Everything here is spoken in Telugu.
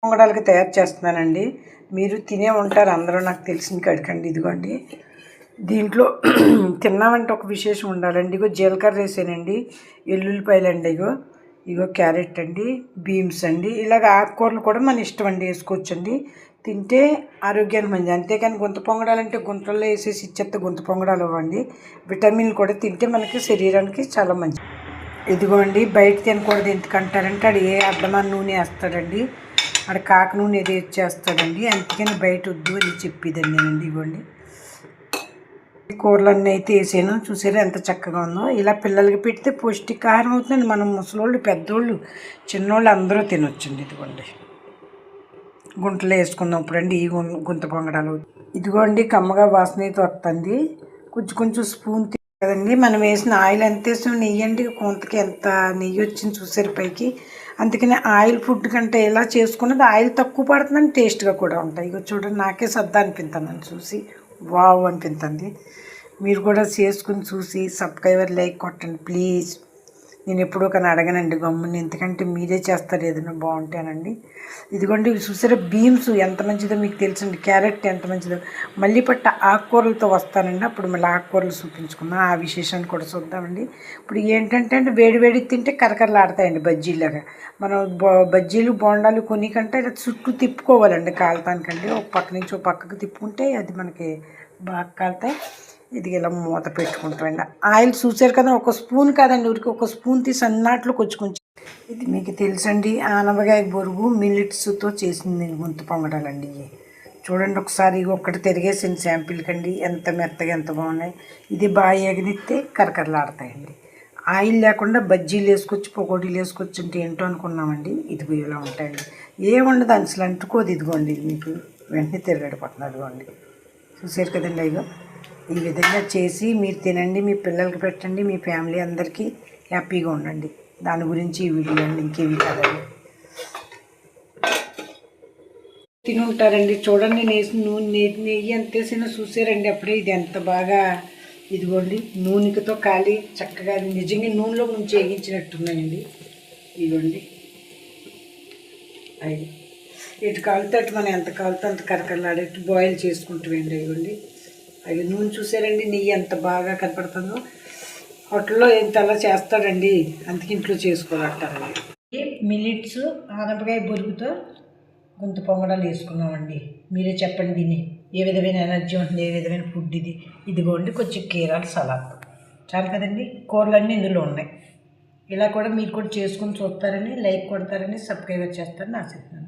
పొంగడాలకి తయారు చేస్తున్నానండి. మీరు తినే ఉంటారు అందరూ, నాకు తెలిసిన కడకండి. ఇదిగోండి, దీంట్లో తిన్నామంటే ఒక విశేషం ఉండాలండి. ఇగో జీలకర్ర వేసానండి, ఎల్లుల్లిపాయలు అండి, ఇగో క్యారెట్ అండి, బీన్స్ అండి. ఇలాగ ఆకుకూరలు కూడా మన ఇష్టం అండి, వేసుకోవచ్చండి. తింటే ఆరోగ్యానికి మంచిది. అంతేకాని గుంత పొంగడాలంటే గుంటల్లో వేసేసి ఇచ్చేస్తే గుంత పొంగడాలు ఇవ్వండి. విటమిన్ కూడా తింటే మనకి శరీరానికి చాలా మంచిది. ఇదిగోండి, బయట తినకూడదు ఎందుకంటారంటే ఆడు ఏ అడ్డమైన నూనె వేస్తాడండి, ఆడ కాక నూనె ఏదో ఇచ్చేస్తాడండి. అందుకని బయట వద్దు అని చెప్పేదండి నేనండి. ఇవ్వండి, కూరలన్నీ అయితే వేసాను, చూసారా ఎంత చక్కగా ఉందో. ఇలా పిల్లలకి పెడితే పౌష్టికాహారం అవుతుందండి. మనం ముసలోళ్ళు, పెద్దోళ్ళు, చిన్నోళ్ళు అందరూ తినొచ్చండి. ఇదిగోండి, గుంటలో వేసుకుందాం ఇప్పుడండి ఈ గుంత పొంగడాలు. ఇదిగోండి, కమ్మగా వాసన అయితే వస్తుంది. కొంచెం కొంచెం స్పూన్ కదండి. మనం వేసిన ఆయిల్ ఎంత వేసాం, నెయ్యి అండి, కొంతకి ఎంత నెయ్యి వచ్చింది చూసారు పైకి. అందుకని ఆయిల్ ఫుడ్ కంటే ఇలా చేసుకున్నది ఆయిల్ తక్కువ పడుతుందని టేస్ట్గా కూడా ఉంటాయి. ఇక చూడండి, నాకే సద్దా అనిపిస్తుందని చూసి వావ్ అనిపిస్తుంది. మీరు కూడా చేసుకుని చూసి సబ్స్క్రైబర్ లైక్ కొట్టండి ప్లీజ్. నేను ఎప్పుడూ కానీ అడగనండి గమ్ముని, ఎందుకంటే మీరే చేస్తారు ఏదైనా బాగుంటానండి. ఇదిగోండి, చూసారా బీన్స్ ఎంత మంచిదో మీకు తెలుసండి, క్యారెట్ ఎంత మంచిదో. మళ్ళీ పట్ట ఆకుకూరలతో వస్తానండి, అప్పుడు మళ్ళీ ఆకుకూరలు చూపించుకుందాం, ఆ విశేషాన్ని కూడా చూద్దామండి. ఇప్పుడు ఏంటంటే వేడి వేడి తింటే కరకరలాడతాయండి బజ్జీలాగా. మనం బజ్జీలు బోండాలు కొనికంటే చుట్టూ తిప్పుకోవాలండి కాలతానికండి. ఒక పక్క నుంచి ఒక పక్కకు తిప్పుకుంటే అది మనకి బాగా కాలుతాయి. ఇది ఇలా మూత పెట్టుకుంటామండి. ఆయిల్ చూసారు కదా, ఒక స్పూన్ కాదండి, ఊరికి ఒక స్పూన్ తీసి అన్నట్లు కొంచెం. ఇది మీకు తెలుసండి, ఆనపకాయ బొరుగు మిల్లెట్స్తో చేసింది గుంత పొంగడాలండి. ఇవి చూడండి ఒకసారి, ఒక్కటి తిరిగేసింది శాంపిల్ కండి, ఎంత మెత్తగా ఎంత బాగున్నాయి. ఇది బాగా ఎగనిస్తే కరకరలాడతాయండి. ఆయిల్ లేకుండా బజ్జీలు వేసుకొచ్చి పకోడీలు వేసుకొచ్చి అంటే ఏంటో అనుకున్నామండి. ఇది ఇలా ఉంటాయండి, ఏముండదు అసలు అంటుకోదు. ఇదిగోండి, ఇది మీకు వెంటనే తిరగడిపోతుంది. అదిగోండి, చూసారు కదండి. అయ్యో, ఈ విధంగా చేసి మీరు తినండి, మీ పిల్లలకి పెట్టండి, మీ ఫ్యామిలీ అందరికీ హ్యాపీగా ఉండండి. దాని గురించి ఈ వీడియో అండి, ఇంకేవి కాదండి. తిని ఉంటారండి. చూడండి, నెయ్యి ఎంత వేసినా చూసారండి అప్పుడే. ఇది ఎంత బాగా, ఇదిగోండి, నూనెతో కాలి చక్కగా నిజంగా నూనెలో నుంచి వేగించినట్టున్నాయండి. ఇదిగోండి, అవి ఇటు కాలుతో అటు మనం ఎంత కాలుతో అంత కరకరలాడేట్టు బాయిల్ చేసుకుంటామండి. ఇవ్వండి, అవి నూనె చూసారండి, నెయ్యి ఎంత బాగా కనపడుతుందో. హోటల్లో ఎంత అలా చేస్తాడండి, అందుకే ఇంట్లో చేసుకోవాలంటారండి. మిల్లెట్స్ ఆనపకాయ బొరుగుతో గుంత పొంగడాలు వేసుకున్నామండి. మీరే చెప్పండి, దీన్ని ఏ విధమైన ఎనర్జీ ఉంటుంది, ఏ విధమైన ఫుడ్ ఇది. ఇదిగోండి, కొంచెం కీరాలు సలాడ్ చాలు కదండి. కూరలన్నీ ఇందులో ఉన్నాయి. ఇలా కూడా మీరు కూడా చేసుకుని చూస్తారని, లైక్ కొడతారని, సబ్స్క్రైబ్ చేస్తారని ఆశిస్తున్నాను.